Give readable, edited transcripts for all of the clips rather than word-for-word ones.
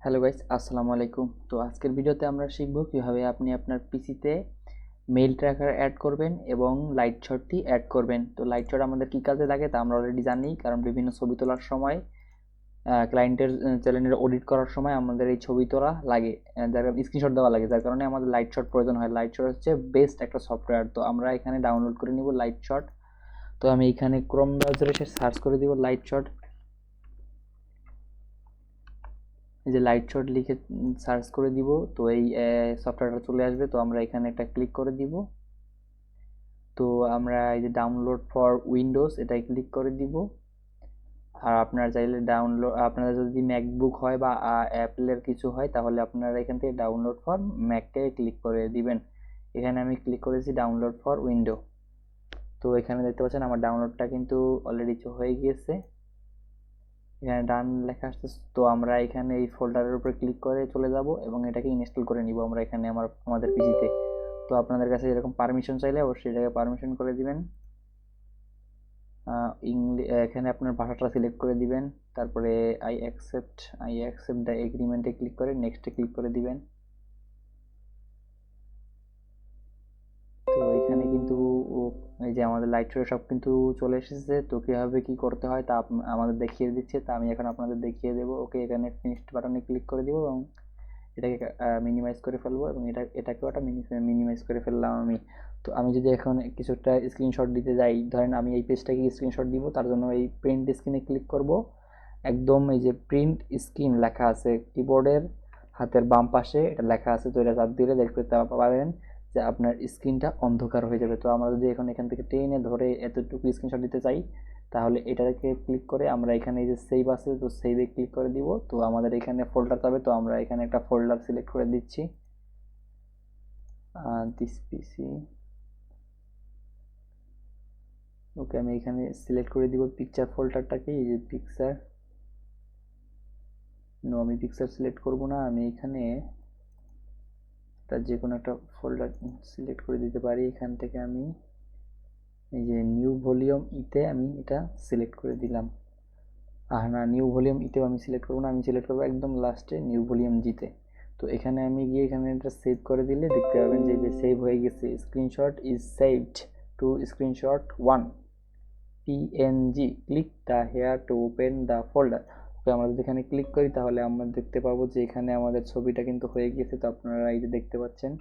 Hello guys, আসসালামু আলাইকুম। তো আজকের ভিডিওতে আমরা শিখব কিভাবে আপনি আপনার পিসিতে মেইল ট্র্যাকার অ্যাড করবেন এবং লাইটশটটি অ্যাড করবেন। তো লাইটশট আমাদের কি কাজে লাগে তা আমরা অলরেডি জানি, কারণ বিভিন্ন ছবি তোলার সময় ক্লায়েন্টের চ্যানেলের অডিট করার সময় আমাদের এই ছবি তোলা লাগে, যার স্ক্রিনশট দেওয়া লাগে, যার কারণে আমাদের লাইটশট প্রয়োজন হয়। লাইটশট হচ্ছে বেস্ট একটা সফটওয়্যার। তো আমরা এখানে ডাউনলোড করে নিব লাইটশট। তো আমি এখানে ক্রোম ব্রাউজারে এসে সার্চ করে দিব লাইটশট। এই যে লাইটশট লিখে সার্চ করে দিব, তো এই সফটওয়্যারটা চলে আসবে। তো আমরা এখানে একটা ক্লিক করে দিব। তো আমরা এই যে ডাউনলোড ফর উইন্ডোজ এটাই ক্লিক করে দিব। আর আপনারা চাইলে আপনারা যদি ম্যাকবুক হয় বা অ্যাপেলের কিছু হয়, তাহলে আপনারা এখান থেকে ডাউনলোড ফর ম্যাককে ক্লিক করে দিবেন। এখানে আমি ক্লিক করেছি ডাউনলোড ফর উইন্ডো। তো এখানে দেখতে পাচ্ছেন আমার ডাউনলোডটা কিন্তু অলরেডি হয়ে গিয়েছে। এখানে ডান লেখা আসতেছে। তো আমরা এখানে এই ফোল্ডারের উপরে ক্লিক করে চলে যাব এবং এটাকে ইনস্টল করে নিব আমরা এখানে আমাদের পিসিতে। তো আপনাদের কাছে এরকম পারমিশন চাইলে অবশ্যই এটাকে পারমিশন করে দিবেন। এখানে আপনার ভাষাটা সিলেক্ট করে দিবেন, তারপরে আই অ্যাকসেপ্ট দ্য এগ্রিমেন্টে ক্লিক করে নেক্সটে ক্লিক করে দিবেন। তো এখানে কিন্তু এই যে আমাদের লাইটশটে সব কিন্তু চলে এসেছে। তো কীভাবে কী করতে হয় তা আমাদের দেখিয়ে দিচ্ছে, তা আমি এখন আপনাদের দেখিয়ে দেবো। ওকে, এখানে ফিনিশড বাটনে ক্লিক করে দিব এবং এটাকে মিনিমাইজ করে ফেলবো এবং এটাকেও একটা মিনিমাইজ করে ফেললাম আমি। তো আমি যদি এখন কিছু একটা স্ক্রিনশট দিতে যাই, ধরেন আমি এই পেজটাকে স্ক্রিনশট দিব, তার জন্য এই প্রিন্ট স্ক্রিনে ক্লিক করব। একদম এই যে প্রিন্ট স্ক্রিন লেখা আছে কিবোর্ডের হাতের বাম পাশে, এটা লেখা আছে। তো এটা চাপ দিলে দেখতে পাবেন যে আপনার স্ক্রিনটা অন্ধকার হয়ে যাবে। তো আমরা যদি এখন এখান থেকে টেনে ধরে এতটুকু স্ক্রিনশট দিতে চাই, তাহলে এটাকে ক্লিক করে আমরা এখানে এই যে সেভ আছে, তো সেভে ক্লিক করে দিব। তো আমাদের এখানে ফোল্ডার পাবে, তো আমরা এখানে একটা ফোল্ডার সিলেক্ট করে দিচ্ছি, দিস পিসি। ওকে, আমি এখানে সিলেক্ট করে দিব পিকচার ফোল্ডারটাকে, এই যে পিকচার। নো, আমি পিকচার সিলেক্ট করব না, আমি এখানে তার যে কোনো একটা ফোল্ডার সিলেক্ট করে দিতে পারি। এখান থেকে আমি এই যে নিউ ভলিউম ইতে আমি এটা সিলেক্ট করে দিলাম। না, নিউ ভলিউম ইতেও আমি সিলেক্ট করবো না, আমি সিলেক্ট করবো একদম লাস্টে নিউ ভলিউম জিতে। তো এখানে আমি গিয়ে এখানে এটা সেভ করে দিলে দেখতে পাবেন যে সেভ হয়ে গেছে। Screenshot is saved to screenshot 1 PNG. Click the here to open the folder. তো আমরা যদি এখানে ক্লিক করি, তাহলে আমরা দেখতে পাবো যে এখানে আমাদের ছবিটা কিন্তু হয়ে গেছে। তো আপনারা এই যে দেখতে পাচ্ছেন,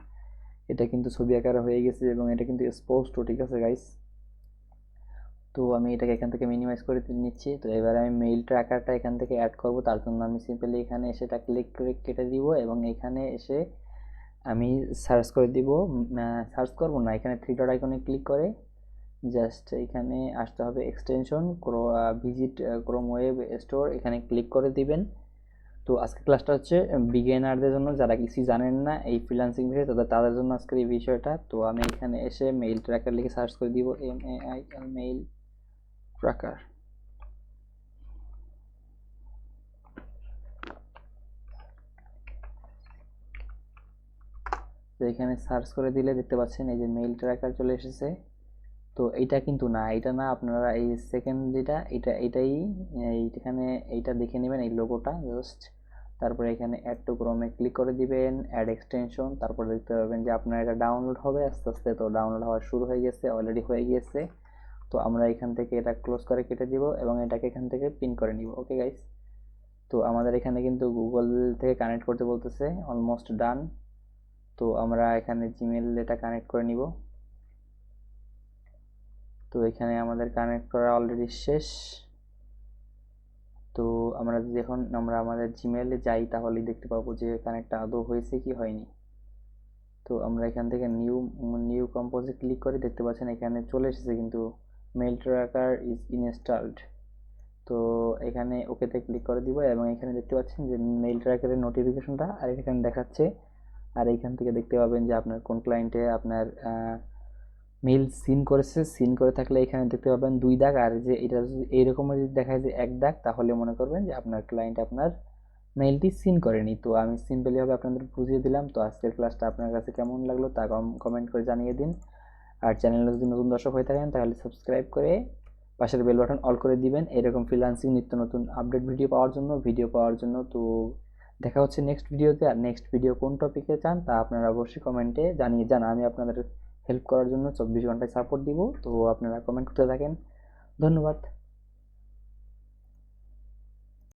এটা কিন্তু ছবি আকারে হয়ে গেছে এবং এটা কিন্তু স্পষ্ট। ঠিক আছে গাইস, তো আমি এটাকে এখান থেকে মিনিমাইজ করে নিচ্ছি। তো এবার আমি মেইল ট্র্যাকারটা এখান থেকে অ্যাড করব, তার জন্য আমি সিম্পলি এখানে এসে এটা ক্লিক করে কেটে দিব এবং এখানে এসে আমি সার্চ করে দিব। সার্চ করব না, এখানে থ্রি ডট আইকনে ক্লিক করে জাস্ট এখানে আসতে হবে extension visit Chrome web store, এখানে ক্লিক করে দিবেন। তো আজকের ক্লাসটা হচ্ছে বিগিনারদের জন্য, যারা কিছু জানেন না এই ফ্রিল্যান্সিং বিষয়ে, তাদের জন্য আজকের এই বিষয়টা। তো আমি এখানে এসে মেইল ট্র্যাকার লিখে সার্চ করে দিব, MAIL মেইল ট্র্যাকার। তো এখানে সার্চ করে দিলে দেখতে পাচ্ছেন এই যে মেইল ট্র্যাকার চলে এসেছে। তো এইটা কিন্তু না, এটা না, আপনারা এই সেকেন্ড যেটা এটাই এইখানে এইটা দেখে নেবেন, এই লোগোটা জাস্ট। তারপরে এখানে অ্যাড টু ক্রোমে ক্লিক করে দিবেন, অ্যাড এক্সটেনশন। তারপরে দেখতে পাবেন যে আপনার এটা ডাউনলোড হবে আস্তে আস্তে। তো ডাউনলোড হওয়া শুরু হয়ে গেছে, অলরেডি হয়ে গিয়েছে। তো আমরা এখান থেকে এটা ক্লোজ করে কেটে দিব এবং এটাকে এখান থেকে পিন করে নিব। ওকে গাইস, তো আমাদের এখানে কিন্তু গুগল থেকে কানেক্ট করতে বলতেছে, অলমোস্ট ডান। তো আমরা এখানে জিমেল এটা কানেক্ট করে নিব। তো এখানে আমাদের কানেক্ট করা অলরেডি শেষ। তো আমরা যদি এখন আমাদের জিমেলে যাই, তাহলে দেখতে পাবো যে কানেক্টটা আদৌ হয়েছে কি হয়নি। তো আমরা এখান থেকে নিউ কম্পোজে ক্লিক করে দেখতে পাচ্ছেন এখানে চলে এসেছে কিন্তু মেইল ট্র্যাকার ইজ ইনস্টলড। তো এখানে ওকেতে ক্লিক করে দিব এবং এখানে দেখতে পাচ্ছেন যে মেইল ট্র্যাকারের নোটিফিকেশনটা আর এখানে দেখাচ্ছে। আর এখান থেকে দেখতে পাবেন যে আপনার কোন ক্লায়েন্টে আপনার মেইল সিন করেছে। সিন করে থাকলে এখানে দেখতে পাবেন 2 দাগ, আর যে এটা যদি এইরকম যদি দেখায় যে 1 দাগ, তাহলে মনে করবেন যে আপনার ক্লায়েন্ট আপনার মেইলটি সিন করেনি। তো আমি সিম্পলিভাবে আপনাদের বুঝিয়ে দিলাম। তো আজকের ক্লাসটা আপনার কাছে কেমন লাগলো তা কমেন্ট করে জানিয়ে দিন। আর চ্যানেলে যদি নতুন দর্শক হয়ে থাকেন, তাহলে সাবস্ক্রাইব করে পাশের বেল বাটন অল করে দিবেন এরকম ফ্রিল্যান্সিং নিত্য নতুন আপডেট ভিডিও পাওয়ার জন্য। তো দেখা হচ্ছে নেক্সট ভিডিওতে। আর নেক্সট ভিডিও কোন টপিকে চান তা আপনারা অবশ্যই কমেন্টে জানিয়ে যান। আমি আপনাদের হেল্প করার জন্য 24 ঘন্টায় সাপোর্ট দিব। তো আপনারা কমেন্ট করতে থাকেন। ধন্যবাদ।